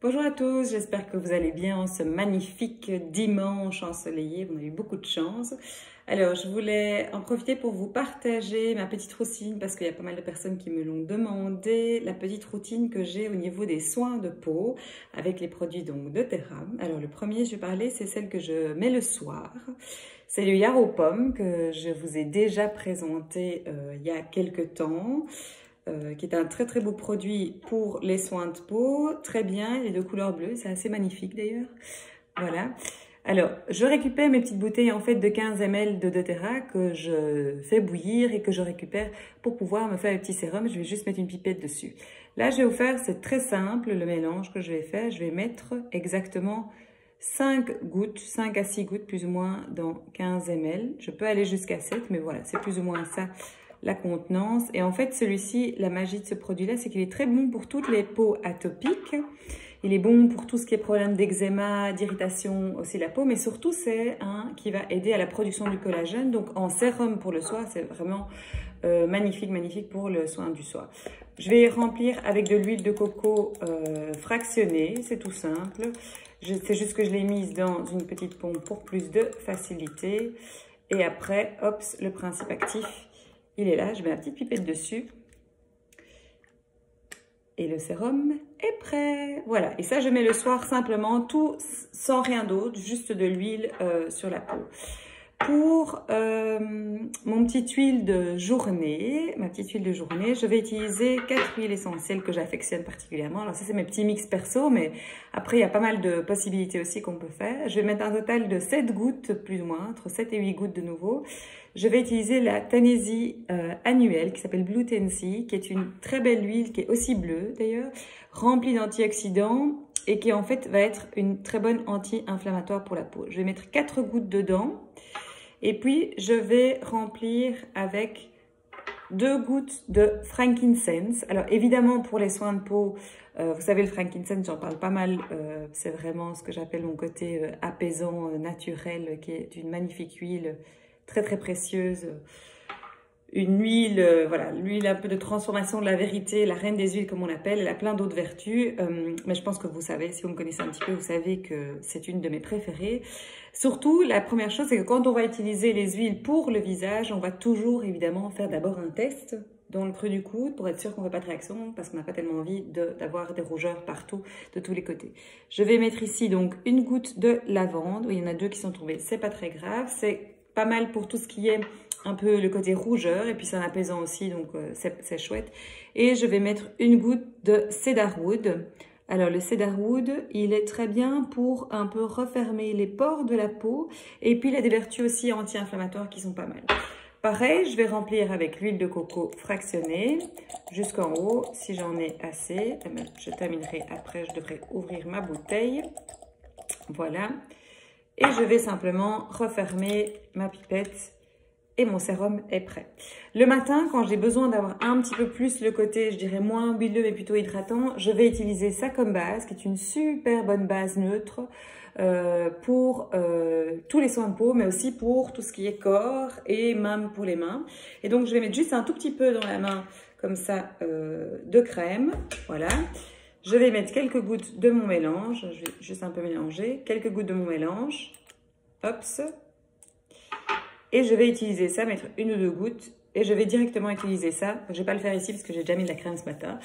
Bonjour à tous, j'espère que vous allez bien en ce magnifique dimanche ensoleillé. On a eu beaucoup de chance. Alors, je voulais en profiter pour vous partager ma petite routine parce qu'il y a pas mal de personnes qui me l'ont demandé. La petite routine que j'ai au niveau des soins de peau avec les produits donc de Terra. Alors, le premier, je vais parler, c'est celle que je mets le soir. C'est le Yarrow Pomme que je vous ai déjà présenté il y a quelques temps. Qui est un très très beau produit pour les soins de peau, très bien, il est de couleur bleue, c'est assez magnifique d'ailleurs, voilà. Alors, je récupère mes petites bouteilles en fait de 15 ml de doTERRA que je fais bouillir et que je récupère pour pouvoir me faire le petit sérum, je vais juste mettre une pipette dessus. Là, je vais vous faire, c'est très simple, le mélange que je vais faire, je vais mettre exactement 5 gouttes, 5 à 6 gouttes plus ou moins dans 15 ml, je peux aller jusqu'à 7, mais voilà, c'est plus ou moins ça la contenance. Et en fait, celui-ci, la magie de ce produit-là, c'est qu'il est très bon pour toutes les peaux atopiques. Il est bon pour tout ce qui est problème d'eczéma, d'irritation aussi la peau, mais surtout, c'est un qui va aider à la production du collagène. Donc, en sérum pour le soir, c'est vraiment magnifique, magnifique pour le soin du soir. Je vais remplir avec de l'huile de coco fractionnée, c'est tout simple. C'est juste que je l'ai mise dans une petite pompe pour plus de facilité. Et après, hop, le principe actif, il est là, je mets la petite pipette dessus. Et le sérum est prêt. Voilà, et ça je mets le soir simplement, tout sans rien d'autre, juste de l'huile sur la peau. Pour mon petite huile de journée, ma petite huile de journée, je vais utiliser 4 huiles essentielles que j'affectionne particulièrement. Alors ça c'est mes petits mix perso, mais après il y a pas mal de possibilités aussi qu'on peut faire. Je vais mettre un total de 7 gouttes, plus ou moins, entre 7 et 8 gouttes de nouveau. Je vais utiliser la Tanesi annuelle qui s'appelle Blue Tansy, qui est une très belle huile, qui est aussi bleue d'ailleurs, remplie d'antioxydants et qui en fait va être une très bonne anti-inflammatoire pour la peau. Je vais mettre 4 gouttes dedans et puis je vais remplir avec 2 gouttes de frankincense. Alors évidemment pour les soins de peau, vous savez le frankincense, j'en parle pas mal, c'est vraiment ce que j'appelle mon côté apaisant, naturel, qui est une magnifique huile très très précieuse, une huile, voilà, l'huile un peu de transformation de la vérité, la reine des huiles comme on l'appelle, elle a plein d'autres vertus, mais je pense que vous savez, si vous me connaissez un petit peu, vous savez que c'est une de mes préférées. Surtout, la première chose, c'est que quand on va utiliser les huiles pour le visage, on va toujours évidemment faire d'abord un test dans le creux du coude pour être sûr qu'on ne fait pas de réaction parce qu'on n'a pas tellement envie d'avoir des rougeurs partout, de tous les côtés. Je vais mettre ici donc une goutte de lavande, il y en a 2 qui sont tombées, c'est pas très grave, c'est pas mal pour tout ce qui est un peu le côté rougeur et puis c'est un apaisant aussi, donc c'est chouette. Et je vais mettre une goutte de cedarwood. Alors le cedarwood, il est très bien pour un peu refermer les pores de la peau et puis il a des vertus aussi anti-inflammatoires qui sont pas mal. Pareil, je vais remplir avec l'huile de coco fractionnée jusqu'en haut si j'en ai assez. Je terminerai après, je devrais ouvrir ma bouteille. Voilà. Et je vais simplement refermer ma pipette et mon sérum est prêt. Le matin, quand j'ai besoin d'avoir un petit peu plus le côté, je dirais moins huileux mais plutôt hydratant, je vais utiliser ça comme base, qui est une super bonne base neutre pour tous les soins de peau, mais aussi pour tout ce qui est corps et même pour les mains. Et donc, je vais mettre juste un tout petit peu dans la main, comme ça, de crème. Voilà. Je vais mettre quelques gouttes de mon mélange. Je vais juste un peu mélanger. Quelques gouttes de mon mélange. Hops. Et je vais utiliser ça, mettre 1 ou 2 gouttes. Et je vais directement utiliser ça. Je ne vais pas le faire ici parce que j'ai déjà mis de la crème ce matin.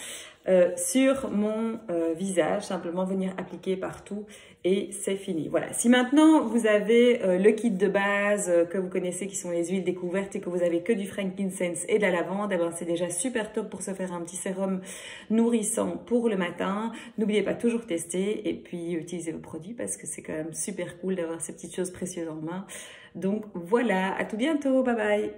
Sur mon visage, simplement venir appliquer partout et c'est fini. Voilà. Si maintenant vous avez le kit de base que vous connaissez qui sont les huiles découvertes et que vous avez que du frankincense et de la lavande, eh ben c'est déjà super top pour se faire un petit sérum nourrissant pour le matin. N'oubliez pas toujours tester et puis utiliser vos produits parce que c'est quand même super cool d'avoir ces petites choses précieuses en main. Donc voilà, à tout bientôt, bye bye.